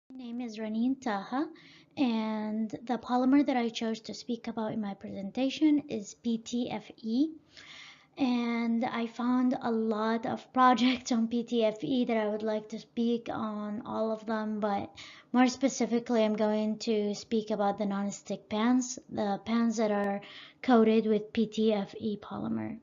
My name is Raneen Taha, and the polymer that I chose to speak about in my presentation is PTFE. And I found a lot of projects on PTFE that I would like to speak on all of them, but more specifically, I'm going to speak about the non-stick pans, the pans that are coated with PTFE polymer.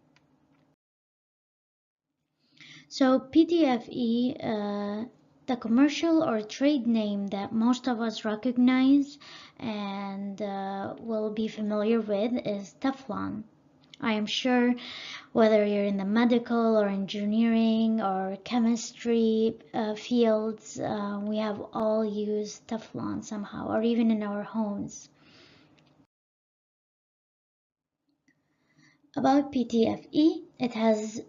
So PTFE, the commercial or trade name that most of us recognize and will be familiar with is Teflon. I am sure whether you're in the medical or engineering or chemistry fields, we have all used Teflon somehow, or even in our homes. About PTFE, it has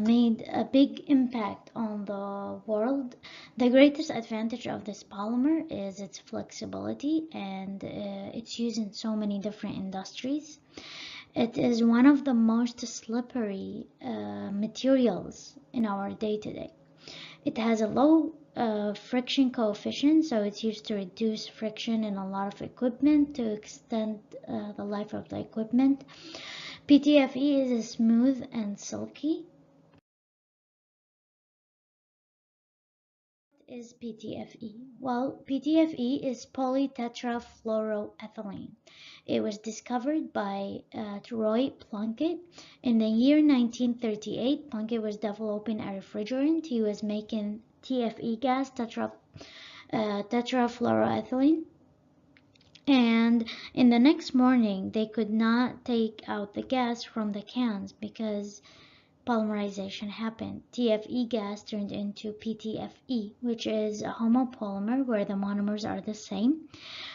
made a big impact on the world. The greatest advantage of this polymer is its flexibility, and it's used in so many different industries. It is one of the most slippery materials in our day-to-day. It has a low friction coefficient, so it's used to reduce friction in a lot of equipment to extend the life of the equipment. PTFE is smooth and silky. What is PTFE? Well, PTFE is polytetrafluoroethylene. It was discovered by Roy Plunkett in the year 1938. Plunkett was developing a refrigerant. He was making TFE gas, tetrafluoroethylene. And in the next morning, they could not take out the gas from the cans because polymerization happened. TFE gas turned into PTFE, which is a homopolymer where the monomers are the same.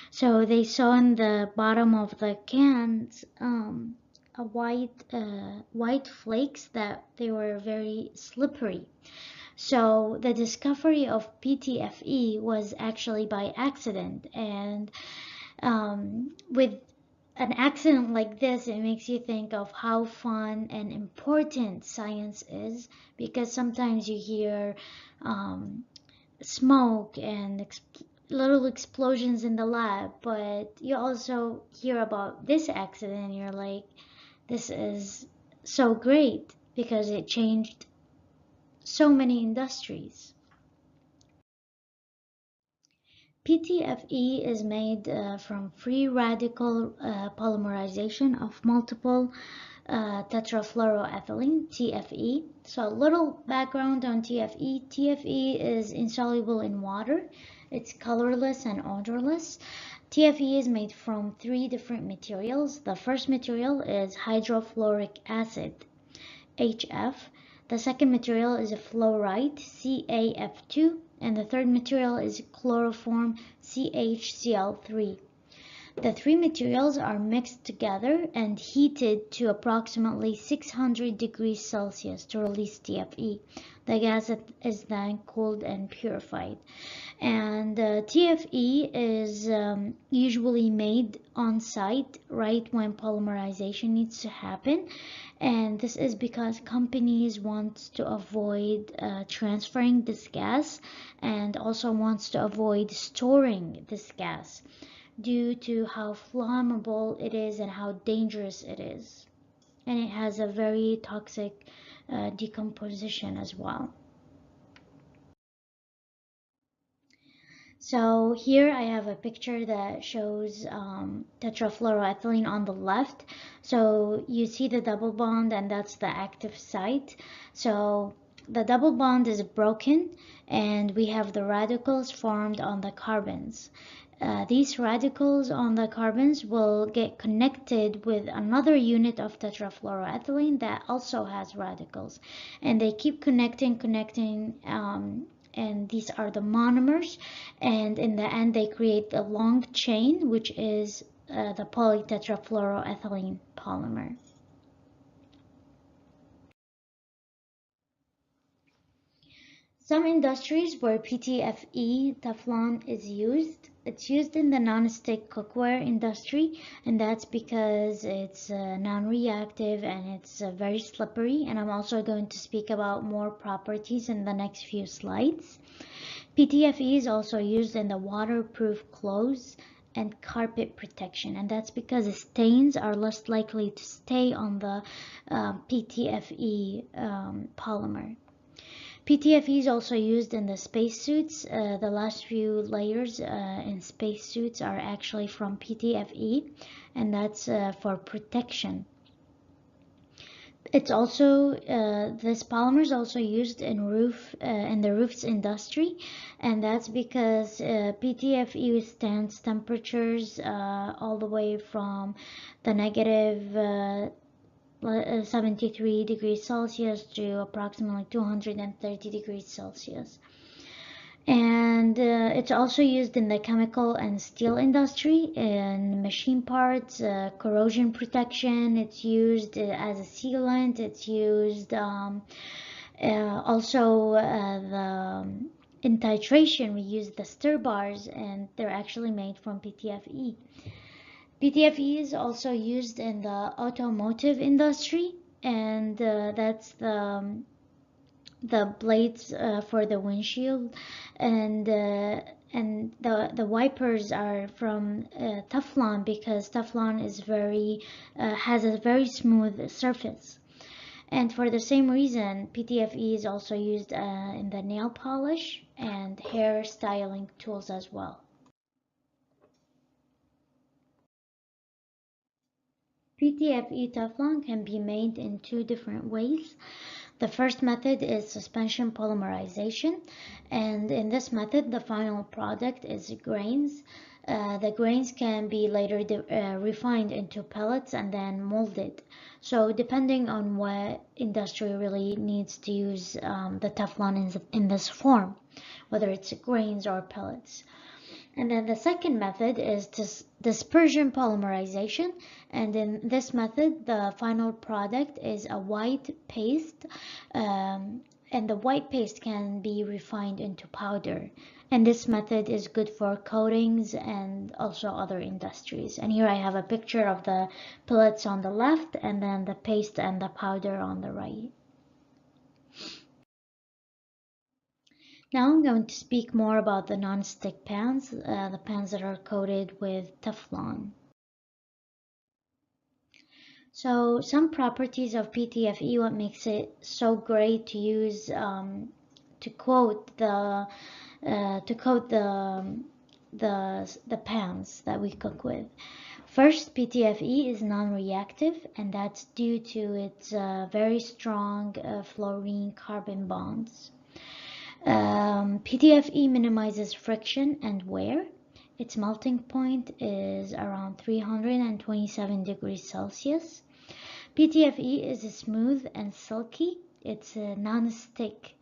So they saw in the bottom of the cans a white flakes that they were very slippery. So the discovery of PTFE was actually by accident, and with an accident like this, it makes you think of how fun and important science is, because sometimes you hear smoke and little explosions in the lab, but you also hear about this accident and you're like, this is so great because it changed so many industries. PTFE is made from free radical polymerization of multiple tetrafluoroethylene, TFE. So a little background on TFE. TFE is insoluble in water. It's colorless and odorless. TFE is made from three different materials. The first material is hydrofluoric acid, HF. The second material is a fluorite, CaF2, and the third material is chloroform, CHCl3. The three materials are mixed together and heated to approximately 600 degrees Celsius to release TFE. The gas is then cooled and purified. And TFE is usually made on site right when polymerization needs to happen. And this is because companies want to avoid transferring this gas and also wants to avoid storing this gas due to how flammable it is and how dangerous it is. And it has a very toxic decomposition as well. So here I have a picture that shows tetrafluoroethylene on the left. So you see the double bond, and that's the active site. So the double bond is broken and we have the radicals formed on the carbons. These radicals on the carbons will get connected with another unit of tetrafluoroethylene that also has radicals, and they keep connecting, and these are the monomers, and in the end they create a long chain, which is the polytetrafluoroethylene polymer. Some industries where PTFE Teflon is used, it's used in the non-stick cookware industry, and that's because it's non-reactive and it's very slippery, and I'm also going to speak about more properties in the next few slides. PTFE is also used in the waterproof clothes and carpet protection, and that's because stains are less likely to stay on the PTFE polymer. PTFE is also used in the spacesuits. The last few layers in spacesuits are actually from PTFE, and that's for protection. It's also this polymer is also used in the roofs industry, and that's because PTFE withstands temperatures all the way from the negative 73 degrees Celsius to approximately 230 degrees Celsius. And it's also used in the chemical and steel industry, in machine parts, corrosion protection. It's used as a sealant. It's used also in titration. We use the stir bars, and they're actually made from PTFE. PTFE is also used in the automotive industry, and that's the blades for the windshield, and the wipers are from Teflon, because Teflon is has a very smooth surface. And for the same reason, PTFE is also used in the nail polish and hair styling tools as well. PTFE Teflon can be made in two different ways. The first method is suspension polymerization, and in this method the final product is grains. The grains can be later refined into pellets and then molded. So depending on what industry really needs to use the Teflon in this form, whether it's grains or pellets. And then the second method is dispersion polymerization, and in this method the final product is a white paste, and the white paste can be refined into powder, and this method is good for coatings and also other industries. And here I have a picture of the pellets on the left and then the paste and the powder on the right. Now I'm going to speak more about the non-stick pans, the pans that are coated with Teflon. So some properties of PTFE, what makes it so great to use to coat the pans that we cook with. First, PTFE is non-reactive, and that's due to its very strong fluorine-carbon bonds. PTFE minimizes friction and wear. Its melting point is around 327 degrees Celsius. PTFE is smooth and silky. It's non-stick.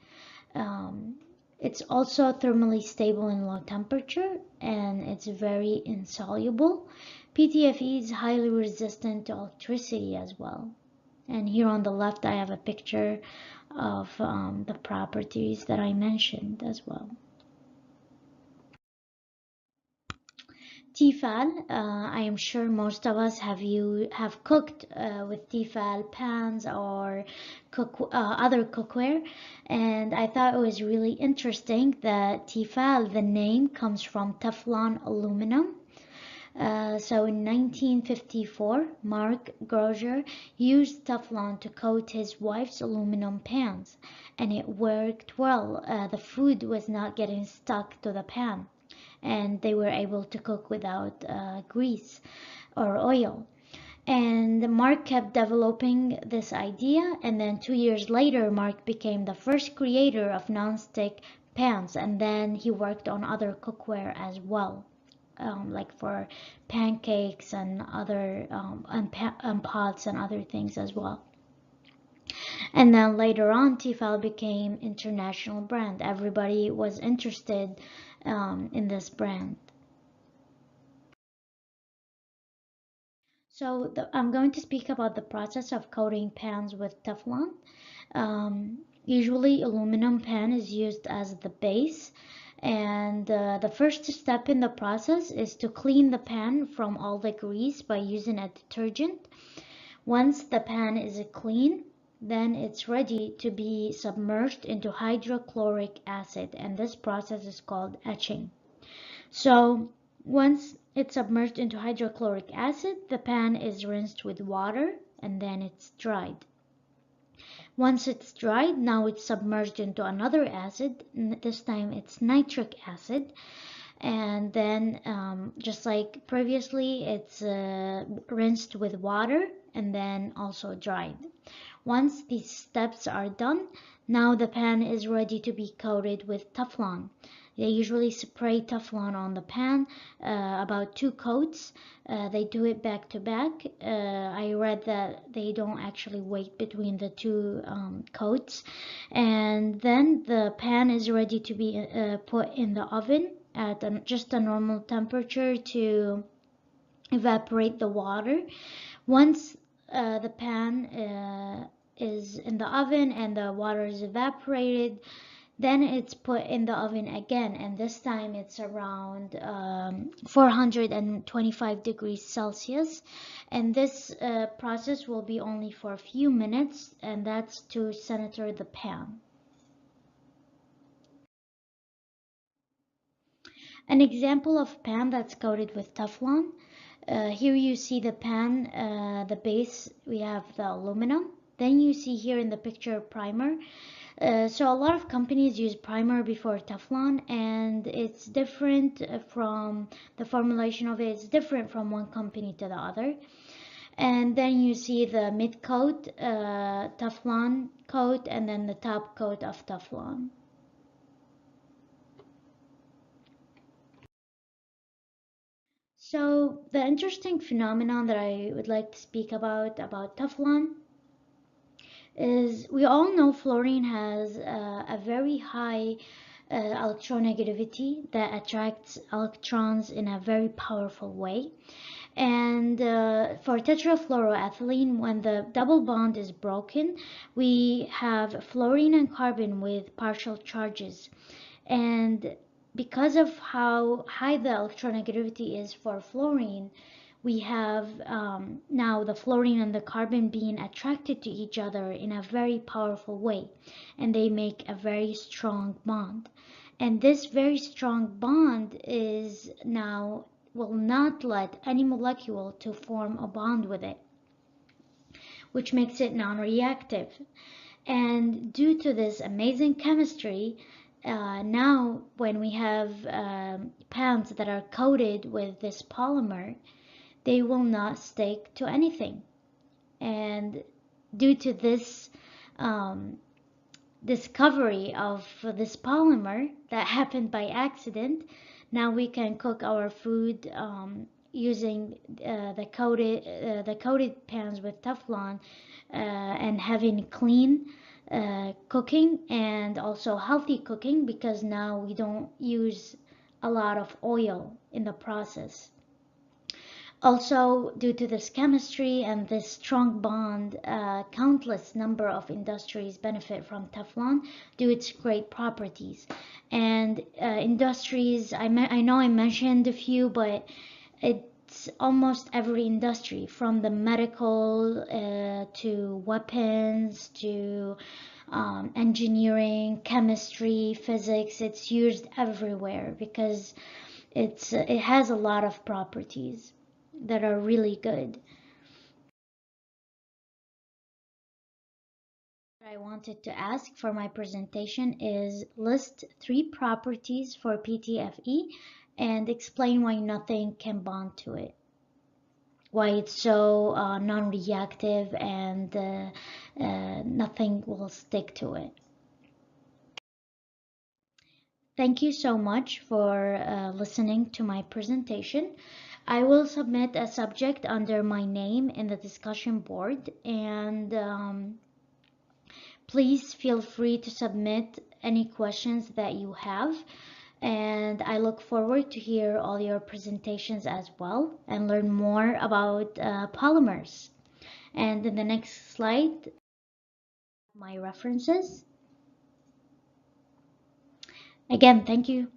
It's also thermally stable in low temperature, and it's very insoluble. PTFE is highly resistant to electricity as well. And here on the left I have a picture of the properties that I mentioned as well. Tefal, I am sure most of us have cooked with Tefal pans or other cookware, and I thought it was really interesting that Tefal, the name, comes from Teflon aluminum. So in 1954, Mark Grozer used Teflon to coat his wife's aluminum pans, and it worked well. The food was not getting stuck to the pan, and they were able to cook without grease or oil. And Mark kept developing this idea, and then 2 years later, Mark became the first creator of non-stick pans, and then he worked on other cookware as well. Like for pancakes and other and pots and other things as well. And then later on, Tefal became international brand. Everybody was interested in this brand. So I'm going to speak about the process of coating pans with Teflon. Usually aluminum pan is used as the base, and the first step in the process is to clean the pan from all the grease by using a detergent. Once the pan is clean, then it's ready to be submerged into hydrochloric acid, and this process is called etching. So once it's submerged into hydrochloric acid, the pan is rinsed with water and then it's dried. Once it's dried, now it's submerged into another acid. This time it's nitric acid. And then just like previously, it's rinsed with water and then also dried. Once these steps are done, now the pan is ready to be coated with Teflon. They usually spray Teflon on the pan, about 2 coats. They do it back to back. I read that they don't actually wait between the 2 coats. And then the pan is ready to be put in the oven at just a normal temperature to evaporate the water. Once the pan is in the oven and the water is evaporated, then it's put in the oven again, and this time it's around 425 degrees Celsius, and this process will be only for a few minutes, and that's to center the pan. An example of pan that's coated with Teflon. Here you see the pan, the base, we have the aluminum. Then you see here in the picture primer. So a lot of companies use primer before Teflon, and it's different from the formulation of it. It's different from one company to the other. And then you see the mid coat, Teflon coat, and then the top coat of Teflon. So the interesting phenomenon that I would like to speak about Teflon is we all know fluorine has a very high electronegativity that attracts electrons in a very powerful way. And for tetrafluoroethylene, when the double bond is broken, we have fluorine and carbon with partial charges. And because of how high the electronegativity is for fluorine, we have now the fluorine and the carbon being attracted to each other in a very powerful way, and they make a very strong bond. And this very strong bond is now will not let any molecule to form a bond with it, which makes it non-reactive. And due to this amazing chemistry, now when we have pans that are coated with this polymer, they will not stick to anything. And due to this discovery of this polymer that happened by accident, now we can cook our food using the coated pans with Teflon and having clean cooking and also healthy cooking, because now we don't use a lot of oil in the process. Also, due to this chemistry and this strong bond, countless number of industries benefit from Teflon due to its great properties. And industries, I know I mentioned a few, but it's almost every industry, from the medical to weapons to engineering, chemistry, physics. It's used everywhere because it has a lot of properties that are really good. What I wanted to ask for my presentation is list 3 properties for PTFE and explain why nothing can bond to it, why it's so non-reactive and nothing will stick to it. Thank you so much for listening to my presentation. I will submit a subject under my name in the discussion board, and please feel free to submit any questions that you have. And I look forward to hear all your presentations as well and learn more about polymers. And in the next slide, my references. Again, thank you.